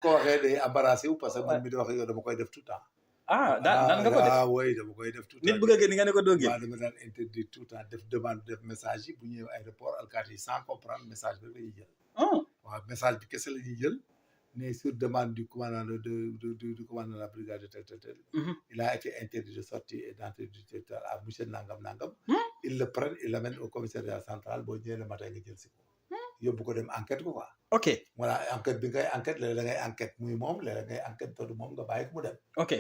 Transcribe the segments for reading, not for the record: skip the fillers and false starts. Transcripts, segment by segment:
ko waxee day embarrassé wu parce que man Ouais. mi di wax ak yow dama koy def tout le temps. daan nga ko def oui dama koy def tout le nit temps. bëgg a génn nga ne ko doo génn. waaw dama daan interdire tout le temps def demande def message yi bu ñëwee aéroport alkaati yi sans comprendre message bi la ñuy jël. waaw message bi kese la ñuy jël mais sur demande du commandant du commandant de la brigade de tel. Il a été interdit de sortir et d'entrer du territoire à monsieur Nangam Nangam. Ils le prennent ils l'amènent au commissariat central boo ñëwee le matin nga jël si ko. yóbbu ko dem enquête ko quoi. ok voilà enquête bi ngay enquête léeg-léeg da ngay enquête muy moom léeg-léeg ngay enquête toddu moom nga bàyyi ko mu dem. ok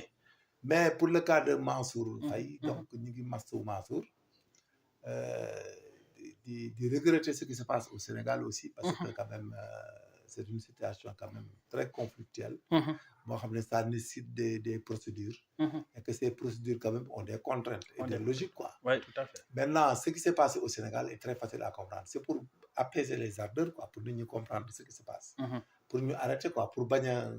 mais pour le cas de Mansour Faye donc ñu ngi mastu Mansour di regretter ce qui se passe au Sénégal aussi parce que quand même c'est une situation quand même très conflictuelle moo xam ne ça nécessite des procédures et que ces procédures quand même ont des contraintes et des logiques quoi. Oui, tout à fait. Maintenant ce qui s'est passé au Sénégal est très facile à comprendre c'est pour apaiser les ardeurs quoi pour nit ñi comprendre ce qui se passe pour ñu arrêter quoi pour bañ a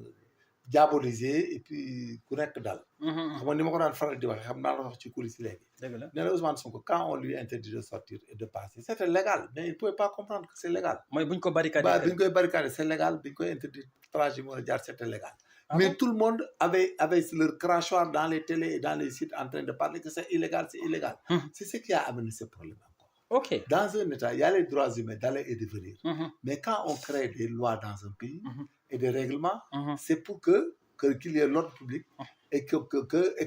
diaboliser et puis ku nekk dal xam nga ni ma ko daan faral di waxee xam naa la wax ci coulisses léegi dëgg la nee na Ousmane Sonko quand on lui interdit de sortir et de passer c'était légal mais il pouvait pas comprendre que c'est légal mooy buñ ko barricadé. waaw bi ñu koy barricadé c'est légal bi ñu koy interdit trajet yi mën a jaar c'était légal mais tout le monde avait leur crachoir dans les télés et dans les sites en train de parler que c'est illégal c'est ce qui a amené ce problème encore. ok Dans un État, il y a les droits humains d'aller et de venir. Mais quand on crée des lois dans un pays et des règlements, c'est pour qu'il y ait l'ordre public et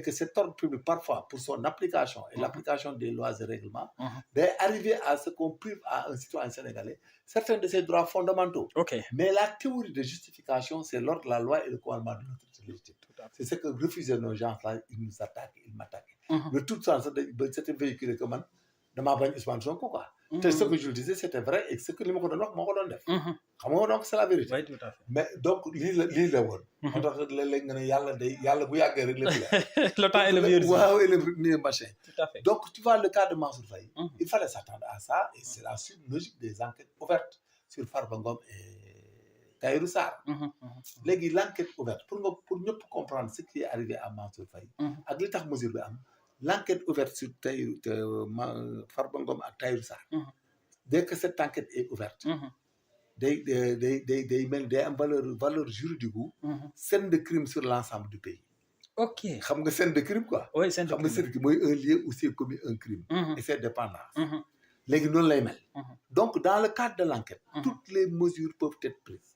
que cet ordre public, parfois, pour son application et l'application des lois et règlements, d'arriver à ce qu'on prive à un citoyen sénégalais certains de ses droits fondamentaux. ok Mais la théorie de justification, c'est l'ordre, la loi et le commandement de l'autorité légitime. C'est ce que refusent nos gens-là, ils nous attaquent, ils m'attaquent. Mais tout ça, c'était véhiculé comme damaa bañ Ousmane Sonko quoi. te ce que je disais c'était vrai et ce que li ma ko doon wax moo ko doon def. xam nga donc c'est la vérité. oui tout à fait. mais donc lii la woon. moo tax léeg-léeg nga ne yàlla bu yàggee rek lépp la. le temps est le meilleur. waaw et le meilleur machin. tout à fait. donc tu vois le cas de Mansour Faye. il fallait s'attendre à ça et c'est la suite logique des enquêtes ouvertes sur Farba Ngom et Tahirou Sarr. léegi l'enquête ouverte pour ñëpp comprendre ce qui est arrivé à Mansour Faye. ak li tax mesure bi am. L'enquête ouverte sur Farba Ngom ak Tahirou Sarr. Dès que cette enquête est ouverte. day mel day am valeur juridique gu. scène de crime sur l'ensemble du pays. ok xam nga scène de crime quoi. oui scène de crime xam nga scène de mooy un lieu où c'est commis un crime. et ses dépendances. léegi noonu lay mel. donc dans le cadre de l'enquête. toutes les mesures peuvent être prises.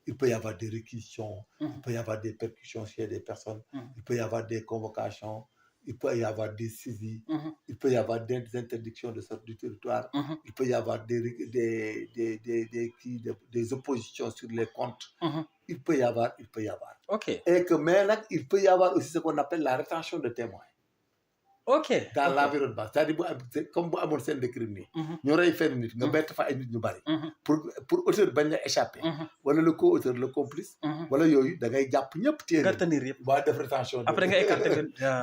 Il peut y avoir des réquisitions. Il peut y avoir des perquisitions chez des personnes. Il peut y avoir des convocations. Il peut y avoir des saisies, il peut y avoir des interdictions de sortie du territoire, il peut y avoir des oppositions sur les comptes, il peut y avoir. ok Et que maintenant, il peut y avoir aussi ce qu'on appelle la rétention de témoins. ok Dans l'environnement, c'est-à-dire comme bu amoon scène de crime nii. ñu rey fenn nit nga bett fa ay nit ñu bari. pour auteur bañ la échapper. wala le co-auteur le complice. wala yooyu da ngay jàpp ñëpp téye. retenir yëpp waa def rétention. après nga écarté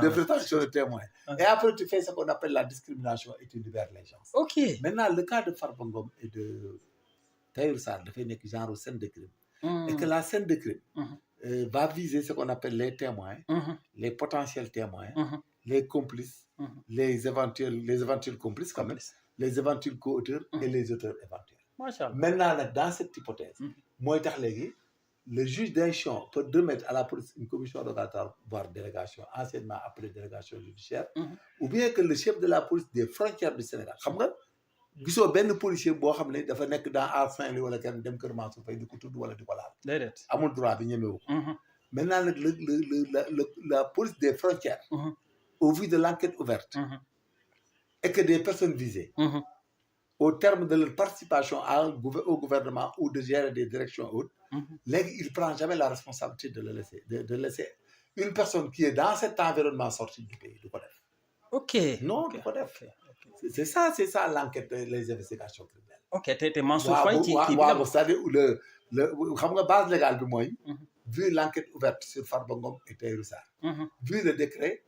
def rétention de témoins. et après tu fais ce qu'on appelle la discrimination et tu libères les gens. ok maintenant le cas de Farba Ngom et de Tahirou Sarr dafay nekk genre scène de crime. et que la scène de crime. va viser ce qu'on appelle les témoins. les potentiels témoins. les complices, les éventuels complices quand même, les éventuels co-auteurs et les auteurs éventuels. Maintenant, dans cette hypothèse, moi, le juge d'instruction peut remettre à la police une commission rogatoire, voire délégation, anciennement appelée délégation judiciaire, ou bien que le chef de la police des frontières du Sénégal, xam nga gisoo benn policier boo xam ne dafa nekk dans Saint-Louis wala kenn dem Kër Mansour Faye di ko tudd wala di ko laal. déedéet amul droit bi ñemewu ko. Maintenant nag la police des frontières. Au vu de l'enquête ouverte, et que des personnes visées, au terme de leur participation au gouvernement ou de gérer des directions hautes, il ne prend jamais la responsabilité de laisser une personne qui est dans cet environnement sortir du pays. Ok. Non, c'est ça l'enquête, les investigations criminelles. Ok, t'es Mansour Faye qui c'est-à-dire la base légale du moyen, vu l'enquête ouverte sur Farba Ngom et Tahirou Sarr, vu le décret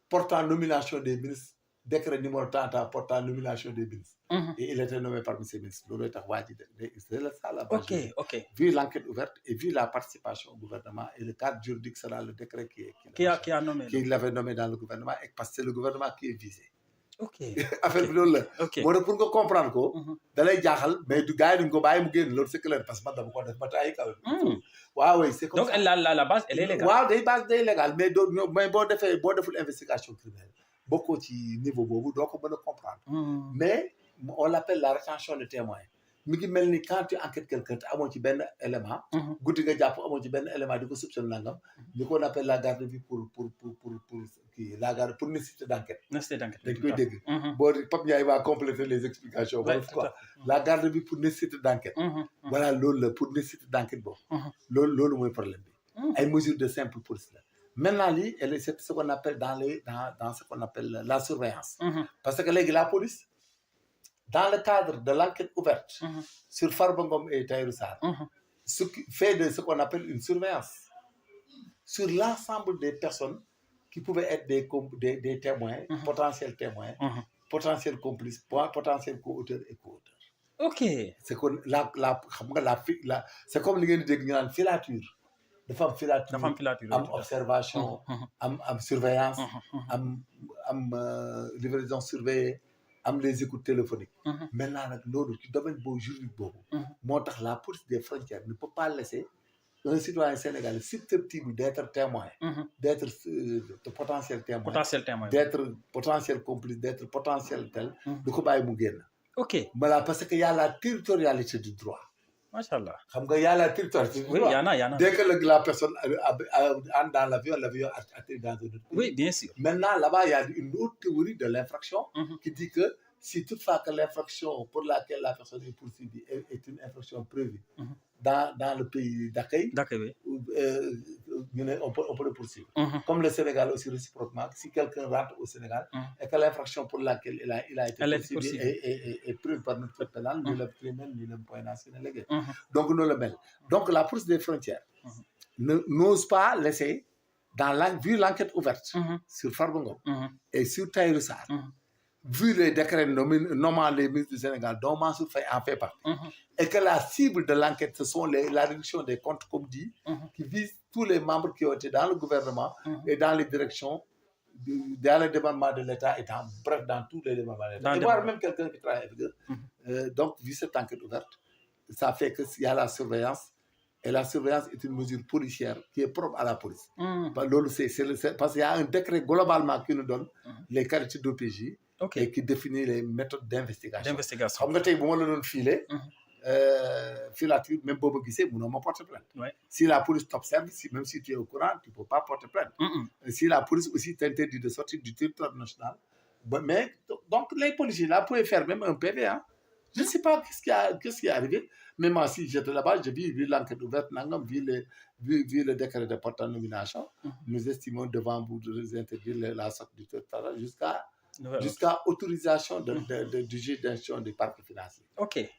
portant nomination des ministres, décret numéro 30 portant nomination des ministres. Et il était nommé parmi ces ministres. C'est ça la base. Ok. Vu l'enquête ouverte et vu la participation au gouvernement, et le cadre juridique sera le décret qui a nommé. Qui l'avait nommé dans le gouvernement, et parce que c'est le gouvernement qui est visé. ok affaire bi loolu la. ok moo tax pour nga comprendre ko. da lay jaaxal mais du gars yi duñ ko bàyyi mu génn loolu c'est clair parce que man dama ko def ba taay kaw. waaw oui c'est comme donc ça. la base elle est légale. waaw day légal mais boo deful investigation criminelle bokkoo ci niveau boobu doo ko mën a comprendre. mais on l'appelle la rétention de témoin. mi ngi mel ni quand tu enquêtes quelqu'un te amoo ci benn élément. guddi nga jàpp amoo ci benn élément di ko soupçonne nangam. ñu ko appelle la garde à vue pour kii la garde pour nécessité d'enquête. nécessité d'enquête dañ koy dégg. boo Pape Ndiaye va compléter les explications. quoi la garde à vue pour nécessité d'enquête. voilà loolu la pour nécessité d'enquête boobu. loolu mooy problème bi. ay mesures de simple police la. maintenant lii c'est ce qu'on appelle dans ce qu'on appelle la surveillance. parce que léegi la police. dans le cadre de l'enquête ouverte sur Farba Ngom et Tahirou Sarr, ce qui fait de ce qu'on appelle une surveillance sur l'ensemble des personnes qui pouvaient être des témoins, potentiels témoins, potentiels complices, potentiels co-auteurs et co-auteurs. Ok. C'est que c'est comme li ngeen di dégg ñu naan filature. dafa am filature am observation am surveillance am livraison surveillée am les écoutes téléphoniques. maintenant nag loolu ci domaine boobu juridique boobu. moo tax la police des frontières ne peut pas laisser un citoyen sénégalais susceptible d'être témoin. d'être potentiel témoin. d'être potentiel complice d'être potentiel tel. du ko bàyyi mu génn. ok voilà parce que y a la territorialité du droit. macha allah xam nga y a la territorialité du droit. oui y en a. dès que la personne entre dans l'avion atterrit dans un autre pays. oui bien sûr. maintenant là-bas il y a une autre théorie de l'infraction. qui dit que si toutefois que l'infraction pour laquelle la personne est poursuivie est une infraction prévue dans le pays d'accueil, on peut le poursuivre. Comme le Sénégal aussi réciproquement, si quelqu'un rentre au Sénégal et que l'infraction pour laquelle il a été poursuivi est prévue par notre code pénal, ni le criminel, ni le point national légal. Donc, nous le mêlons. Donc, la police des frontières n'ose pas laisser, vu l'enquête ouverte sur Farba Ngom et sur Tahirou Sarr, vu les décrets nommant les ministres du Sénégal, dont Mansour Faye en fait partie, et que la cible de l'enquête, ce sont la réduction des comptes, comme dit, qui vise tous les membres qui ont été dans le gouvernement et dans les directions, dans le département de l'État, et dans tous les départements de l'État. Et voire même quelqu'un qui travaille avec eux. Donc, vu cette enquête ouverte, ça fait qu'il y a la surveillance, et la surveillance est une mesure policière qui est propre à la police. Parce qu'il y a un décret globalement qui nous donne les caractéristiques d'OPJ, et qui définit les méthodes d'investigation. xam nga tey bu ma la doon filature même boo ma gisee mënoo ma porter plainte. si la police t'observe même si tu es au courant tu peux pas porter plainte. si la police aussi t'interdit de sortir du territoire national mais donc les policiers là pouvaient faire même un PV. Je ne sais pas qu'est-ce qui est arrivé. Même moi, si j'étais là-bas, j'ai vu l'enquête ouverte, vu le décret de porte en nomination. Nous estimons devant vous de interdire la sortie du territoire jusqu'à autorisation du juge d'instruction du parquet financier.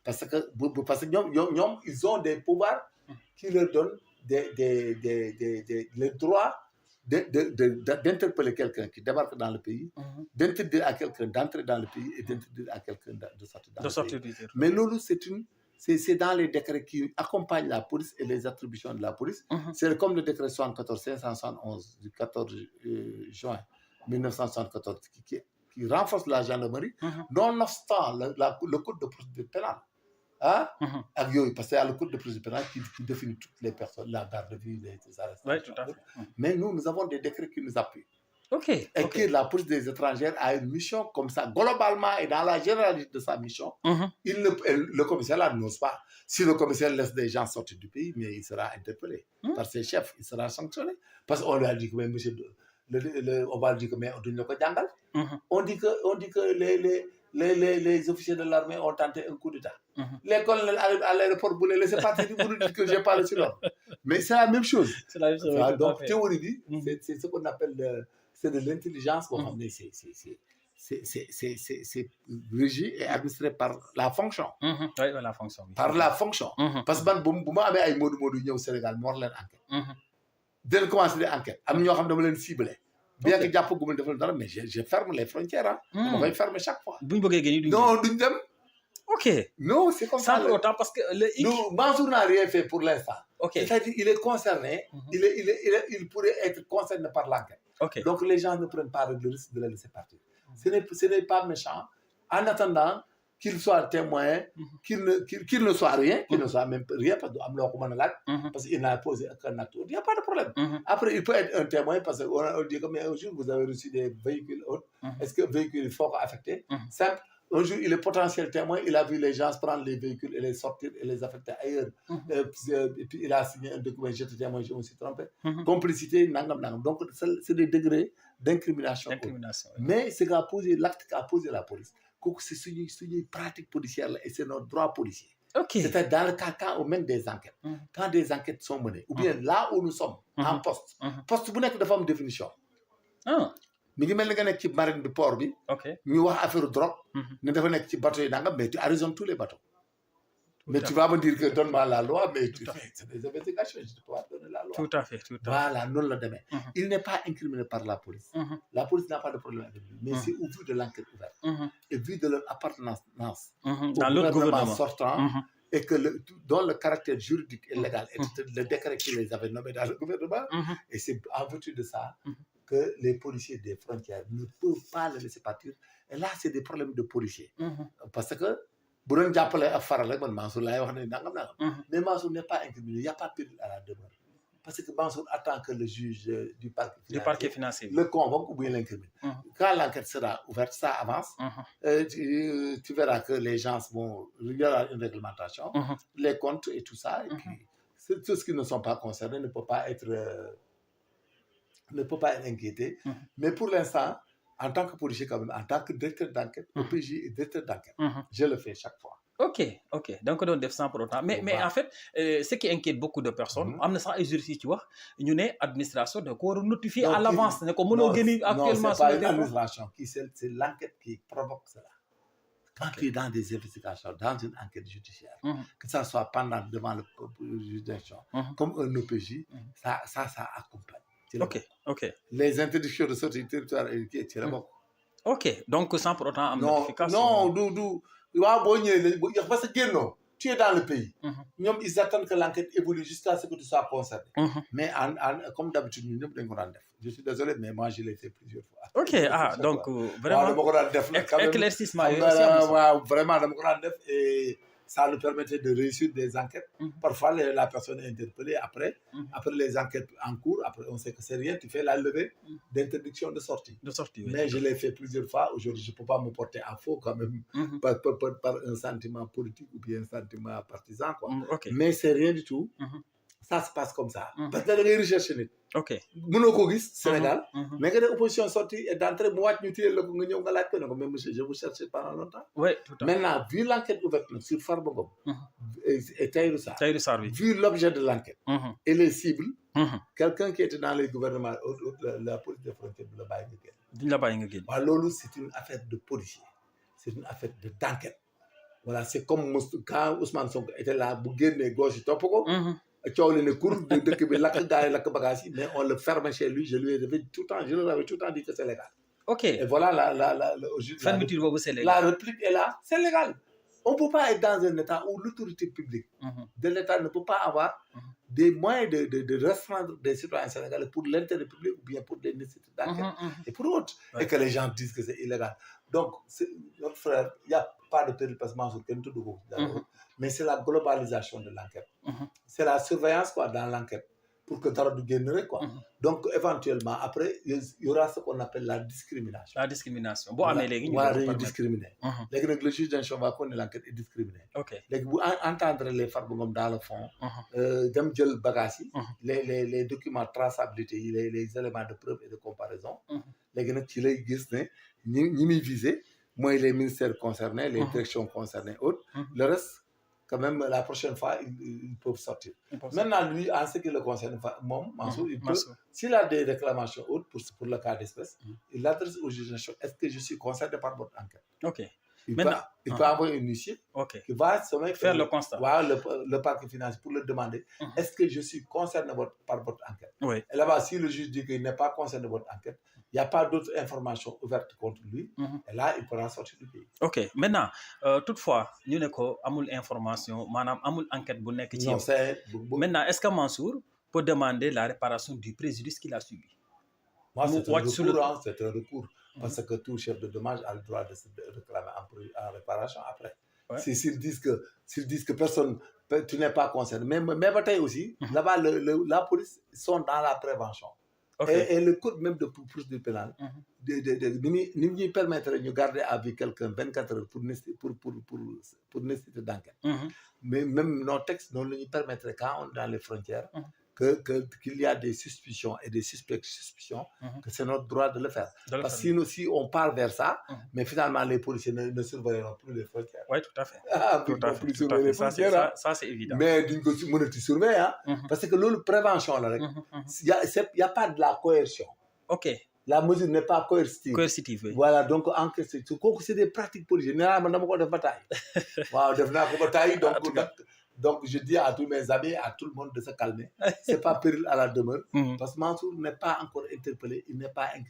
Parce que ils ont des pouvoirs qui leur donnent le droit d'interpeller quelqu'un qui débarque dans le pays, d'interdire à quelqu'un d'entrer dans le pays et d'interdire à quelqu'un de sortir dans le pays. Mais lolo, c'est dans les décrets qui accompagnent la police et les attributions de la police. C'est comme le décret 74-571 du 14 juin 1974 qui renforce la gendarmerie, nonobstant le code de procédure pénale. Parce qu'il y a le code de procédure pénale qui définit toutes les personnes, la garde de vue, les arrestations. Oui, tout à fait. Mais nous avons des décrets qui nous appuient. Et que la police des étrangères a une mission comme ça, globalement et dans la généralité de sa mission. Le commissaire là n'ose pas. Si le commissaire laisse des gens sortir du pays, mais il sera interpellé par ses chefs, il sera sanctionné. Parce qu'on lui a dit que même monsieur, on va dire que mais on dit que les officiers de l'armée ont tenté un coup d'État. Les colonels à l'aéroport voulaient laisser partir, vous nous dites que j'ai parlé sur l'ordre. Mais c'est la même chose. C'est la même chose. Donc, théorie, c'est ce qu'on appelle c'est de l'intelligence. C'est régi et administré par la fonction. Oui, la fonction. Par la fonction. Parce que si je suis au Sénégal, je vais enquête. Dès le commencer l'enquête, je vais cibler. Bien que jàpp gu ma defal dara mais je ferme les frontières. On va fermer chaque fois. bu ñu bëggee génn non duñ dem. Non, c'est comme ça. Sans autant parce que non, Mansour n'a rien fait pour l'instant. C'est-à-dire il est concerné. Il pourrait être concerné par l'enquête. Donc les gens ne prennent pas le risque de le laisser partir. Ce n'est pas méchant. En attendant qu'il soit témoin, qu'il ne soit rien, qu'il ne soit même rien, parce qu'il n'a posé aucun acte. Il n'y a pas de problème. Après, il peut être un témoin parce qu'on dit que mais un jour, vous avez reçu des véhicules autres. Est-ce que véhicules fort affectés? Simple. Un jour, il est potentiel témoin, il a vu les gens prendre les véhicules et les sortir et les affecter ailleurs. Et puis, il a signé un document, je te témoin, je me suis trompé. Complicité, nangam. Donc, c'est des degrés d'incrimination. Mais c'est l'acte qu'a posé la police. C'est une pratique policière et c'est notre droit policier. C'est dans le cas quand on mène des enquêtes. Quand des enquêtes sont menées, ou bien là où nous sommes, en poste. Poste, vous n'êtes pas de définition. Mi ngi mel ni nga nekk ci marine bi port bi. ñu wax affaire drogue. ne dafa nekk ci bateau yi nangam mais tu arraisonnes tous les bateaux. Mais tu vas me dire que donne-moi la loi, mais c'est des investigations, je ne peux pas donner la loi. Tout à fait. Voilà, non le demain. Il n'est pas incriminé par la police. La police n'a pas de problème avec lui, mais c'est au vu de l'enquête ouverte et vu de leur appartenance dans l'autre gouvernement sortant et que dont le caractère juridique et légal était le décret qui les avait nommés dans le gouvernement. Et c'est en vertu de ça que les policiers des frontières ne peuvent pas le laisser partir. Et là, c'est des problèmes de policiers. Parce que bu doon jàppale ak faral rek man Mansour laay wax ne nangam. Mais Mansour n'est pas incriminé, il n'y a pas péril à la demeure. Parce que Mansour attend que le juge du parquet financier le convoque ou bien l'incrimine. Quand l'enquête sera ouverte, ça avance. Tu verras que les gens vont... Il y aura une réglementation, les comptes et tout ça. Et puis, tous ceux qui ne sont pas concernés ne peuvent pas être inquiétés. Mais pour l'instant, en tant que policier, quand même, en tant que directeur d'enquête, OPJ et directeur d'enquête, je le fais chaque fois. Ok. Donc, on def sans pour autant. Mais en fait, ce qui inquiète beaucoup de personnes, on a ça exercice, tu vois, nous avons administration de quoi notifier à l'avance. Non, c'est pas une administration, c'est l'enquête qui provoque cela. Quand tu es dans des investigations, dans une enquête judiciaire, que ça soit pendant devant le juge d'instruction, comme un OPJ, ça accompagne. Ok. Les interdictions de sortie du territoire c'est là-bas. Ok, donc sans pour autant notification. Non, parce que tu es dans le pays. Ils attendent que l'enquête évolue jusqu'à ce que tu sois concerné. Mais comme d'habitude, je suis désolé, mais moi, je l'ai fait plusieurs fois. Ok, donc vraiment, éclaircissement. Vraiment, et ça nous permettait de réussir des enquêtes. Parfois, la personne est interpellée après les enquêtes en cours, après on sait que c'est rien, tu fais la levée d'interdiction de sortie. Mais je l'ai fait plusieurs fois. Aujourd'hui, je ne peux pas me porter à faux quand même par un sentiment politique ou bien un sentiment partisan. Mais c'est rien du tout. Ça se passe comme ça. Parce que les recherches ok. Sénégal, mais que l'opposition sortie et d'entrée, moi, je vous cherche pendant longtemps. Maintenant, vu l'enquête ouverte sur Farbogom et Tahirou Sarr, vu l'objet de l'enquête et les cibles, quelqu'un qui était dans les gouvernements, la police des frontières de la Baïngaguen. C'est une affaire de policier. C'est une affaire d'enquête. Voilà, c'est comme quand Ousmane Sonko était là, Bouguer, gauche, Topoko. Mais on le ferme chez lui, je lui avais tout le temps dit que c'est légal. Ok. Et voilà la réplique est là, c'est légal. On ne peut pas être dans un état où l'autorité publique de l'état ne peut pas avoir des moyens de restreindre des citoyens sénégalais pour l'intérêt public ou bien pour des nécessités d'enquête et pour autres, et que les gens disent que c'est illégal. Donc, notre frère, il n'y a pas de péril parce que mais c'est la globalisation de l'enquête. C'est la surveillance dans l'enquête pour que tu aies quoi. Donc, éventuellement, après, il y aura ce qu'on appelle la discrimination. La discrimination. Bon, mais les gens discriminés. Le juge d'instruction va connaître l'enquête est discriminée. Vous entendre les farbongom dans le fond, les documents de traçabilité, les éléments de preuve et de comparaison, les gens qui visés, moi, les ministères concernés, les directions concernées, autres, le reste, quand même, la prochaine fois, ils peuvent sortir. Maintenant, lui, en ce qui le concerne, Mansour, il peut, s'il a des réclamations autres pour le cas d'espèce, il l'adresse au juge d'instruction. Est-ce que je suis concerné par votre enquête? Il peut avoir un huissier qui va faire le constat. Le parquet financier pour le demander. Est-ce que je suis concerné par votre enquête? Et là-bas, si le juge dit qu'il n'est pas concerné par votre enquête, il n'y a pas d'autres informations ouvertes contre lui. Et là, il pourra sortir du pays. Ok. Maintenant, toutefois, nous n'avons pas information, madame, amul enquête bu nek ci. Maintenant, est-ce que Mansour peut demander la réparation du préjudice qu'il a subi? Moi, c'est un recours. Parce que tout chef de dommage a le droit de se réclamer en réparation après. Ouais. S'ils disent que personne, tu n'es pas concerné. Mais bataille aussi, là-bas, la police sont dans la prévention. Okay. Et le code même de procédure pénale, nous permettrait de garder à vie quelqu'un 24 heures pour nécessité d'enquête. Mais même nos textes nous permettraient, quand on est dans les frontières, qu'il y a des suspicions et des suspicions, que c'est notre droit de le faire. Parce que si on part vers ça, mais finalement les policiers ne surveilleront plus les frontières. Oui, tout à fait. Tout à fait. Ça, c'est évident. Mais d'une côté, tu surveilles, parce que la prévention, il n'y a pas de la coercion. OK. La mesure n'est pas coercitive. Coercitive, oui. Voilà, donc c'est des pratiques policières. Généralement, je bataille. Donc, je dis à tous mes amis, à tout le monde de se calmer. Ce n'est pas péril à la demeure. Parce que Mansour n'est pas encore interpellé, il n'est pas inquiété.